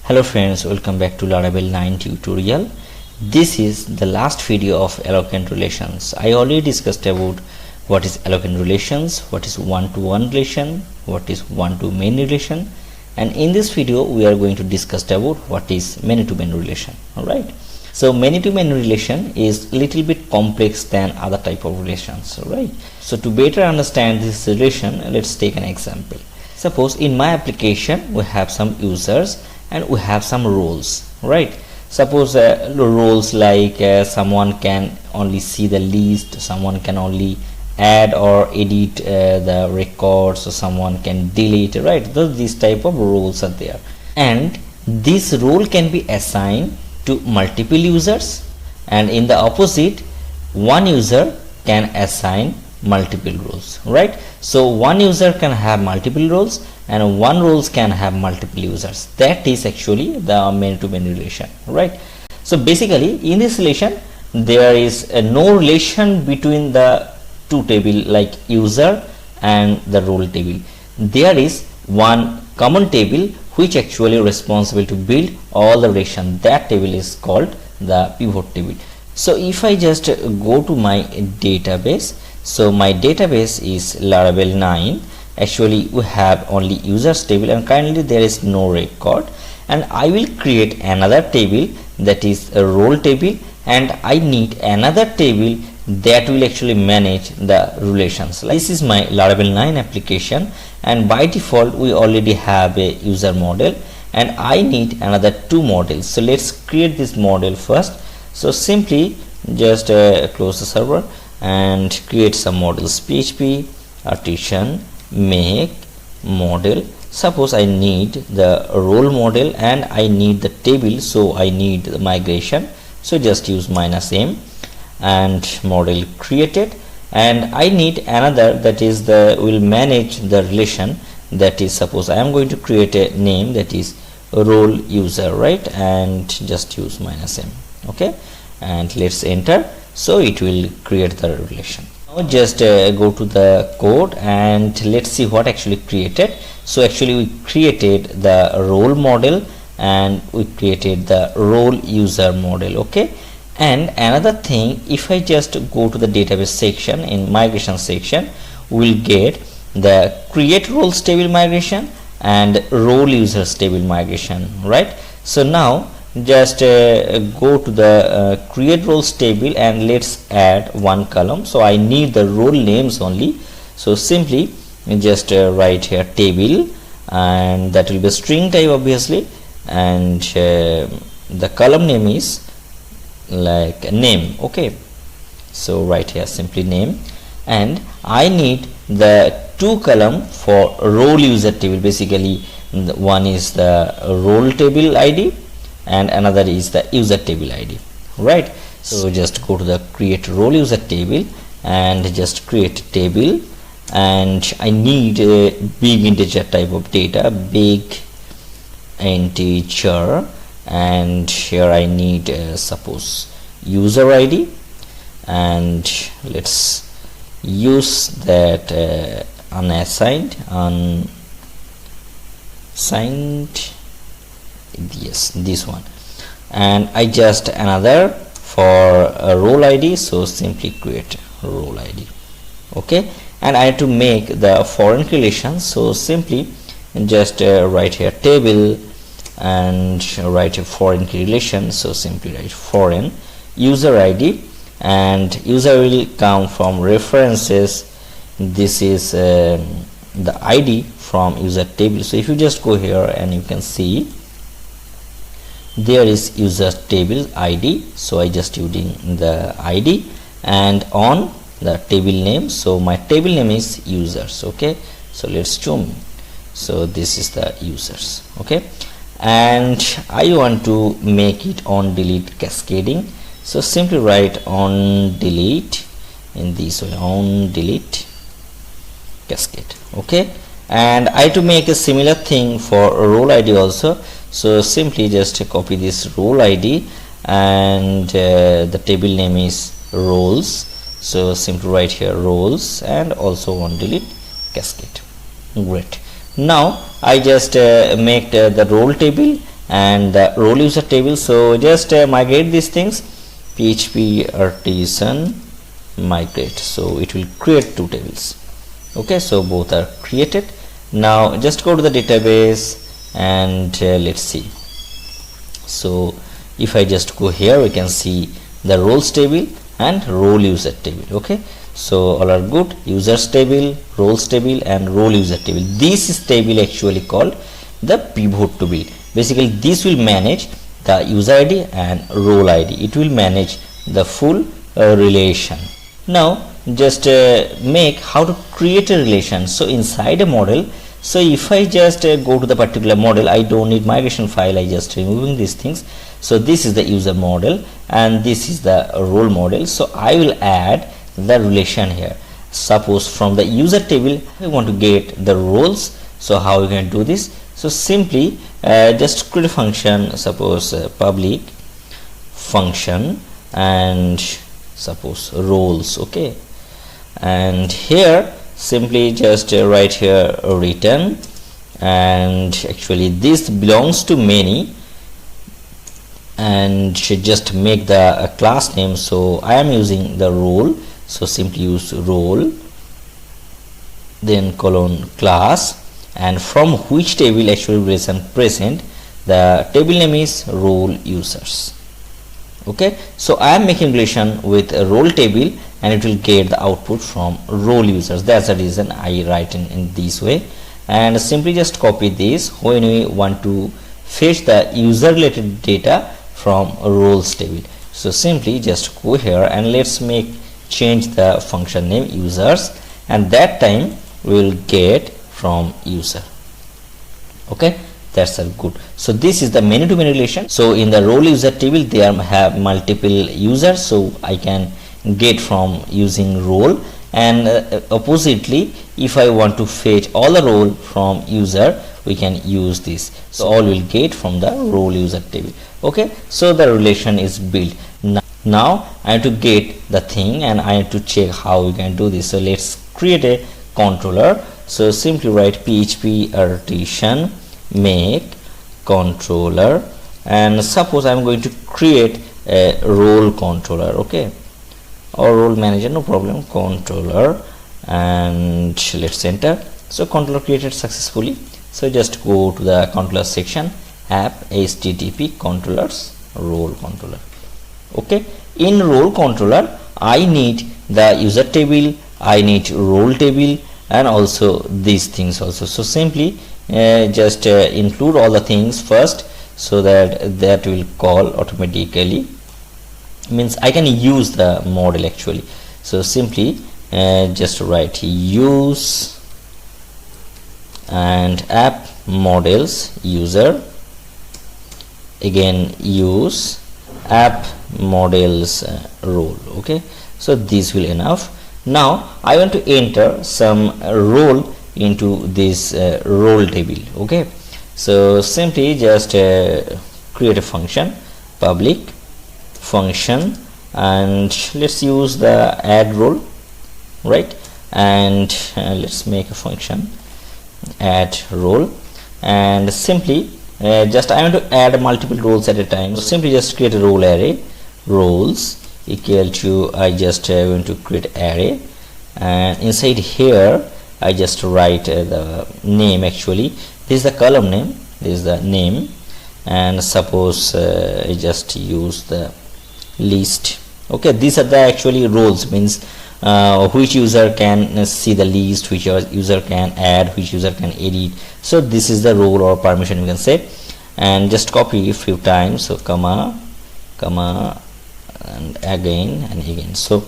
Hello friends, welcome back to Laravel 9 tutorial. This is the last video of eloquent relations. I already discussed about what is eloquent relations, what is one-to-one relation, what is one-to-many relation, and in this video we are going to discuss about what is many-to-many relation. Alright, so many-to-many relation is little bit complex than other type of relations. Alright, so to better understand this relation, let's take an example. Suppose in my application we have some users and we have some roles, right? Suppose roles like someone can only see the list, someone can only add or edit the records, or someone can delete, right? These type of roles are there, and this role can be assigned to multiple users, and in the opposite, one user can assign multiple roles, right? So one user can have multiple roles and one roles can have multiple users. That is actually the many-to-many relation, right? So basically in this relation there is no relation between the two table like user and the role table. There is one common table which actually responsible to build all the relation. That table is called the pivot table. So if I just go to my database, so my database is Laravel 9. Actually we have only users table and currently there is no record, and I will create another table that is a role table, and I need another table that will actually manage the relations. This is my Laravel 9 application, and by default we already have a user model and I need another two models. So let's create this model first. So simply just close the server and create some models. PHP artisan make model. Suppose I need the role model and I need the table, so I need the migration, so just use -m and model created, and I need another that is the will manage the relation, that is suppose I am going to create a name that is role user, right? And just use -m, okay, and let's enter. So it will create the relation. Now just go to the code and let's see what actually created. So actually we created the role model and we created the role user model, okay. And another thing, if I just go to the database section, in migration section we'll get the create roles table migration and role users table migration, right? So now just go to the create roles table and let's add one column. So I need the role names only, so simply just write here table, and that will be a string type obviously, and the column name is like name, okay. So write here simply name, and I need the two column for role user table. Basically one is the role table ID and another is the user table ID, right? So just go to the create role user table and just create table, and I need a big integer type of data, big integer, and here I need suppose user ID, and let's use that unassigned, yes, this one, and I just another for a role ID, so simply create role ID, okay. And I have to make the foreign relation, so simply just write here table and write a foreign relation, so simply write foreign user ID, and user will come from references. This is the ID from user table. So if you just go here and you can see there is user table ID, so I just using the ID, and on the table name, so my table name is users, okay. So let's zoom, so this is the users, okay. And I want to make it on delete cascading, so simply write on delete in this way, on delete cascade, okay. And I to make a similar thing for role ID also, so simply just copy this role ID, and the table name is roles, so simply write here roles, and also on delete cascade. Great. Now I just make the role table and the role user table. So just migrate these things, php artisan migrate, so it will create two tables. Okay, so both are created. Now just go to the database and let's see. So if I just go here, we can see the roles table and role user table. Okay, so all are good. Users table, roles table and role user table. This is table actually called the pivot table. Basically this will manage the user ID and role ID. It will manage the full relation. Now just make how to create a relation. So inside a model, so if I just go to the particular model, I don't need migration file, I just removing these things. So this is the user model and this is the role model. So I will add the relation here. Suppose from the user table I want to get the roles. So how you can do this? So simply just create a function, suppose public function and suppose roles. Okay, and here simply just write here return, and actually this belongs to many, and just make the class name. So I am using the role, so simply use role then colon class, and from which table actually relation present, the table name is role users. Okay, so I am making relation with a role table and it will get the output from role users. That's the reason I write in this way. And simply just copy this when we want to fetch the user related data from a roles table. So simply just go here and let's change the function name users, and that time we will get from user. Okay, that's good. So this is the many to many relation. So in the role user table there have multiple users, so I can get from using role, and oppositely if I want to fetch all the role from user, we can use this. So all will get from the role user table. Okay, so the relation is built. Now I have to get the thing and I have to check how we can do this. So let's create a controller. So simply write php artisan make controller, and suppose I'm going to create a role controller. Okay, or role manager, no problem, controller, and let's enter. So controller created successfully. So just go to the controller section, app http controllers role controller. Okay, in role controller I need the user table, I need role table, and also these things also. So simply just include all the things first, so that will call automatically, means I can use the model actually. So simply just write use and app models user, again use app models role. Okay, so this will enough. Now I want to enter some role into this role table. Okay, so simply just create a function public function, and let's use the add role, right? And let's make a function add role, and simply just I want to add multiple roles at a time. So simply just create a role array, roles equal to, I just want to create array, and inside here I just write the name. Actually this is the column name, this is the name, and suppose I just use the list. Okay, these are the actually roles, means which user can see the list, which user can add, which user can edit. So this is the role or permission, you can say, and just copy a few times. So comma and again. So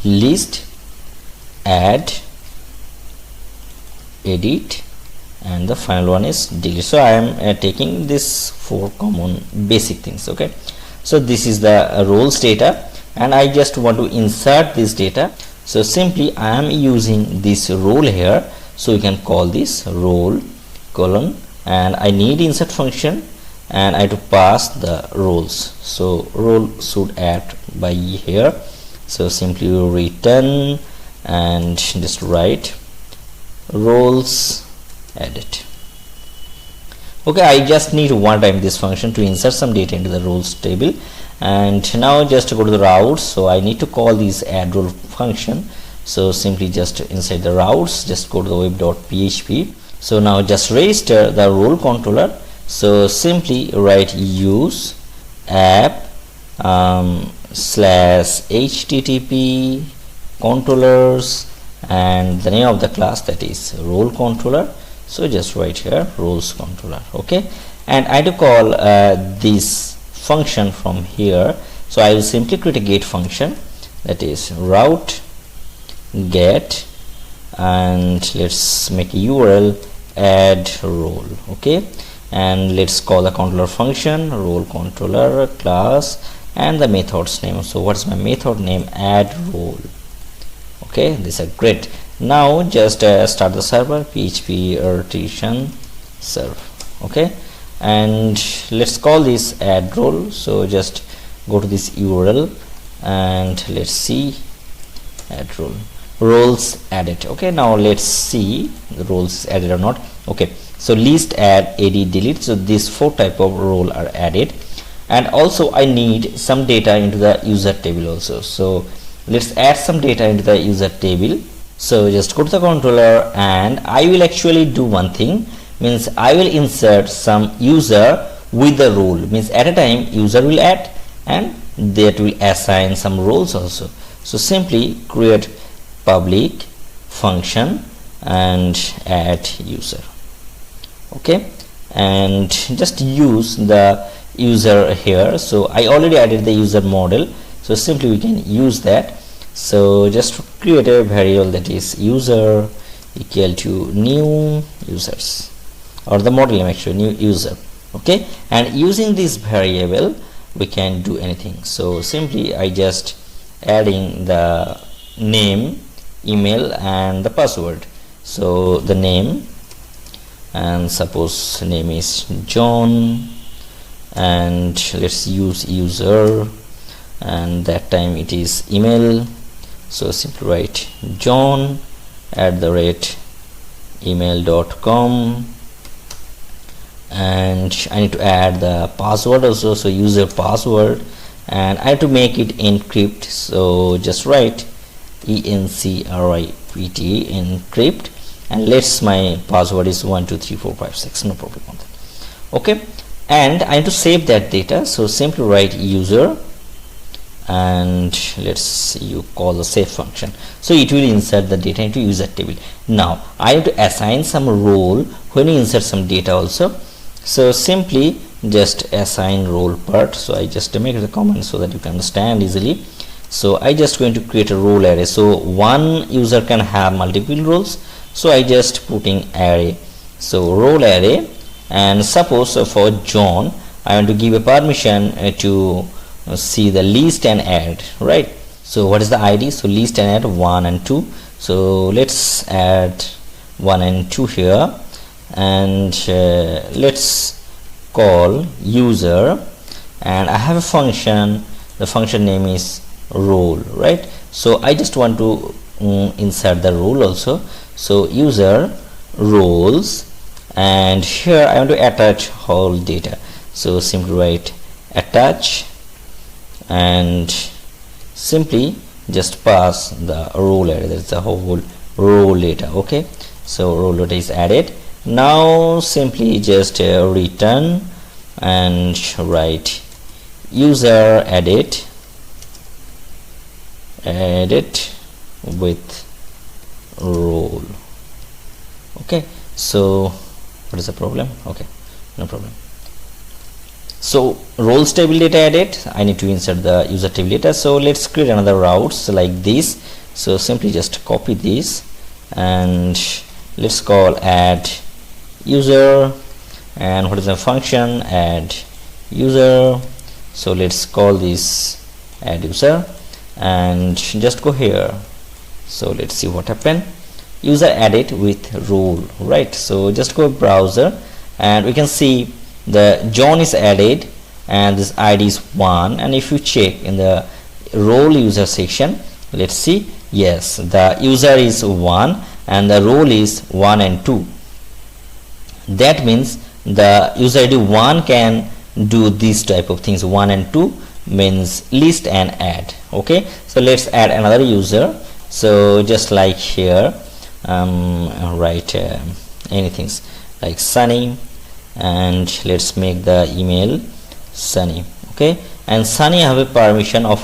list, add, edit, and the final one is delete. So I am taking this 4 common basic things. Okay, so this is the roles data, and I just want to insert this data. So simply I am using this role here, so you can call this role colon, and I need insert function, and I have to pass the roles. So role should add by here. So simply return and just write roles added. Okay, I just need one time this function to insert some data into the roles table. And now just to go to the routes, so I need to call this add role function. So simply just inside the routes, just go to the web.php. So now just register the role controller. So simply write use app slash http controllers and the name of the class, that is role controller. So just write here roles controller. Okay, and I do call this function from here. So I will simply create a get function, that is route get, and let's make a URL add role. Okay, and let's call the controller function role controller class and the method's name. So what's my method name? Add role. Okay, these are great. Now just start the server, php rotation serve. Okay, and let's call this add role. So just go to this URL and let's see add role, roles added. Okay, now let's see the roles added or not. Okay, so list, add, edit, delete. So these 4 type of role are added, and also I need some data into the user table also. So let's add some data into the user table. So just go to the controller and I will actually do one thing, means I will insert some user with the role, means at a time user will add and that will assign some roles also. So simply create public function and add user. Okay, and just use the user here. So I already added the user model, so simply we can use that. So just create a variable, that is user equal to new users, or the model name actually new user. Okay, and using this variable we can do anything. So simply I just adding the name, email and the password. So the name, and suppose name is John, and let's use user, and that time it is email. So simply write john@email.com, and I need to add the password also. So user password, and I have to make it encrypt. So just write encrypt encrypt, and let's my password is 123456, no problem on that. Okay, and I need to save that data. So simply write user, and let's you call the save function. So it will insert the data into user table. Now I have to assign some role when you insert some data also. So simply just assign role part. So I just make the comment so that you can understand easily. So I just going to create a role array. So one user can have multiple roles, so I just putting array. So role array, and suppose for John I want to give a permission to see the list and add, right? So what is the ID? So list and add 1 and 2. So let's add 1 and 2 here, and let's call user, and I have a function, the function name is role, right? So I just want to insert the role also. So user roles, and here I want to attach whole data. So simply write attach, and simply just pass the role array, that's the whole role data. Okay, so role data is added. Now simply just return and write user edit with role. Okay, so what is the problem? Okay, no problem. So roles table data added, I need to insert the user table data. So let's create another routes like this. So simply just copy this, and let's call add user, and what is the function? Add user. So let's call this add user, and just go here. So let's see what happened. User added with role, right? So just go browser, and we can see the John is added, and this ID is 1. And if you check in the role user section, let's see, yes, the user is 1 and the role is 1 and 2. That means the user ID 1 can do these type of things. 1 and 2 means list and add. Okay, so let's add another user. So just like here, write anything like Sunny, and let's make the email Sunny. Okay, and Sunny have a permission of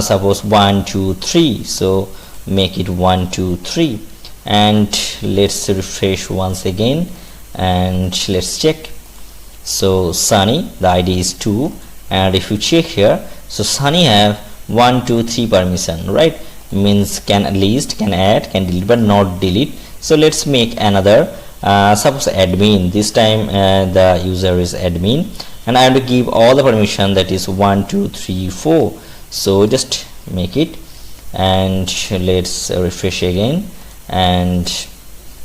suppose 1 2 3, so make it 1 2 3, and let's refresh once again and let's check. So Sunny, the ID is 2, and if you check here, so Sunny have 1 2 3 permission, right? Means can list, can add, can delete, but not delete. So let's make another, suppose admin. This time the user is admin, and I have to give all the permission, that is 1 2 3 4. So just make it, and let's refresh again, and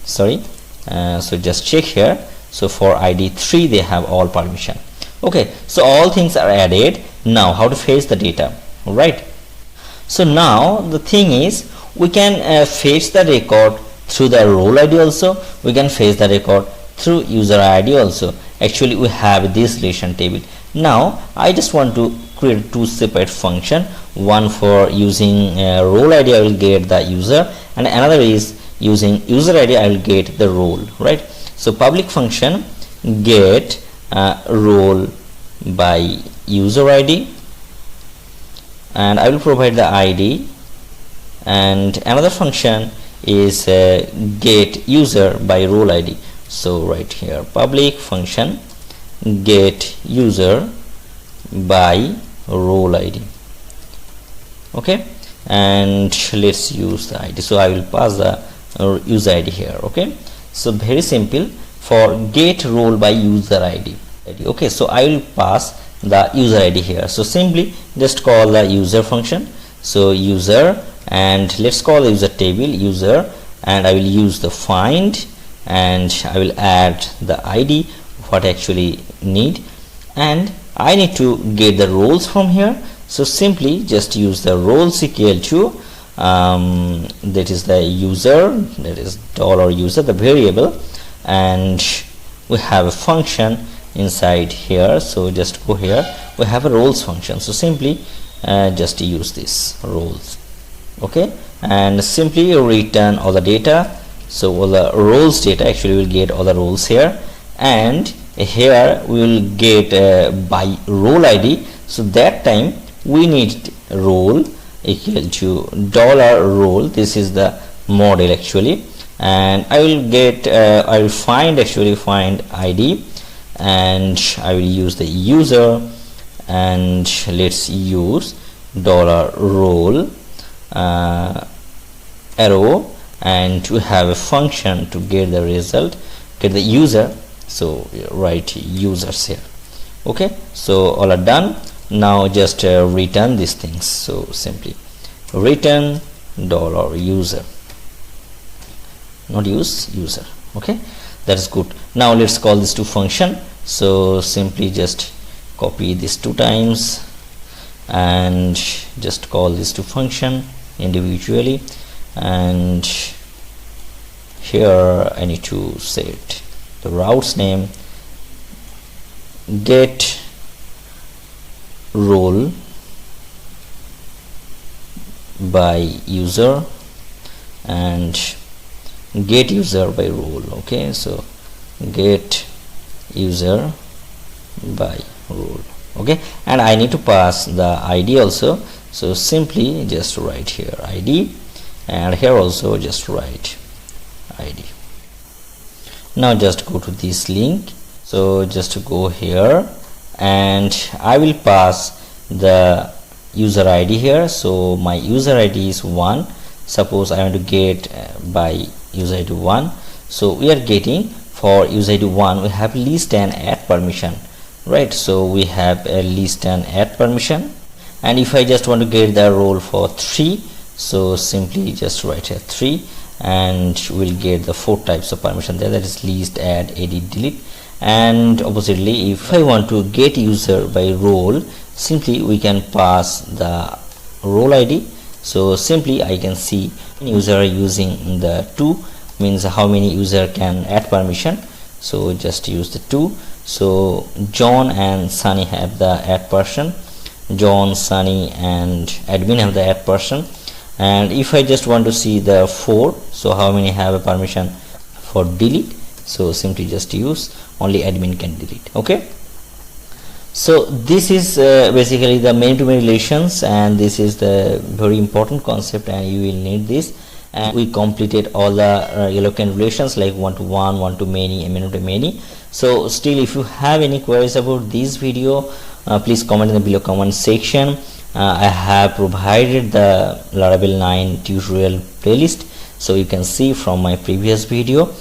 sorry, so just check here. So for ID 3 they have all permission. Okay, so all things are added. Now how to fetch the data? All right, so now the thing is, we can fetch the record through the role ID also, we can fetch the record through user ID also. Actually we have this relation table. Now I just want to create two separate function. One for using role ID, I will get the user, and another is using user ID, I will get the role, right? So public function get role by user ID, and I will provide the ID, and another function is get user by role ID. So right here, public function get user by role ID. Okay, and let's use the ID. So I will pass the user ID here. Okay, so very simple for get role by user ID. Okay, so I will pass the user ID here. So simply just call the user function. So user, and let's call the user table user, and I will use the find, and I will add the ID what I actually need, and I need to get the roles from here. So simply just use the roles equal to that is the user, that is $user, the variable, and we have a function inside here. So just go here, we have a roles function. So simply just use this roles. Okay, and simply return all the data. So all the roles data, actually we will get all the roles here, and here we will get by role ID. So that time we need role equal to $role. This is the model actually, and I will get I will find ID, and I will use the user, and let's use $role arrow, and to have a function to get the result, get the user. So write users here. Okay, so all are done. Now just return these things. So simply return $user, not use user. Okay, that is good. Now let's call this to function. So simply just copy this 2 times and just call this to function individually, and here I need to set the route's name get role by user and get user by role. Okay, so get user by role. Okay, and I need to pass the ID also. So simply just write here ID, and here also just write ID. Now just go to this link. So just go here, and I will pass the user ID here. So my user ID is 1. Suppose I want to get by user ID 1. So we are getting for user ID 1 we have list and add permission, right? So we have a list and add permission, and if I just want to get the role for 3, so simply just write here 3, and we'll get the 4 types of permission there, that is list, add, edit, delete. And oppositely, if I want to get user by role, simply we can pass the role ID. So simply I can see user using the 2, means how many user can add permission. so just use the 2. So John and Sunny have the add person, John, Sunny and admin have the add person. And if I just want to see the 4, so how many have a permission for delete, so simply just use only admin can delete. Okay, so this is basically the many-to-many relations, and this is the very important concept and you will need this. And we completed all the eloquent relations like one-to-one, one-to-many, and many-to-many. So still, if you have any queries about this video, please comment in the below comment section. I have provided the Laravel 9 tutorial playlist, so you can see from my previous video.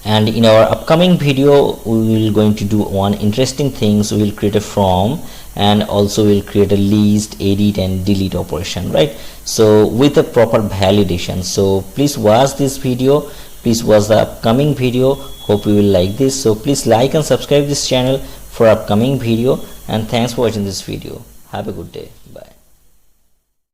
And in our upcoming video we will going to do one interesting thing. So we will create a form and also will create a list, edit and delete operation, right? So with a proper validation. So please watch this video, please watch the upcoming video. Hope you will like this. So please like and subscribe this channel for upcoming video, and thanks for watching this video. Have a good day. Bye.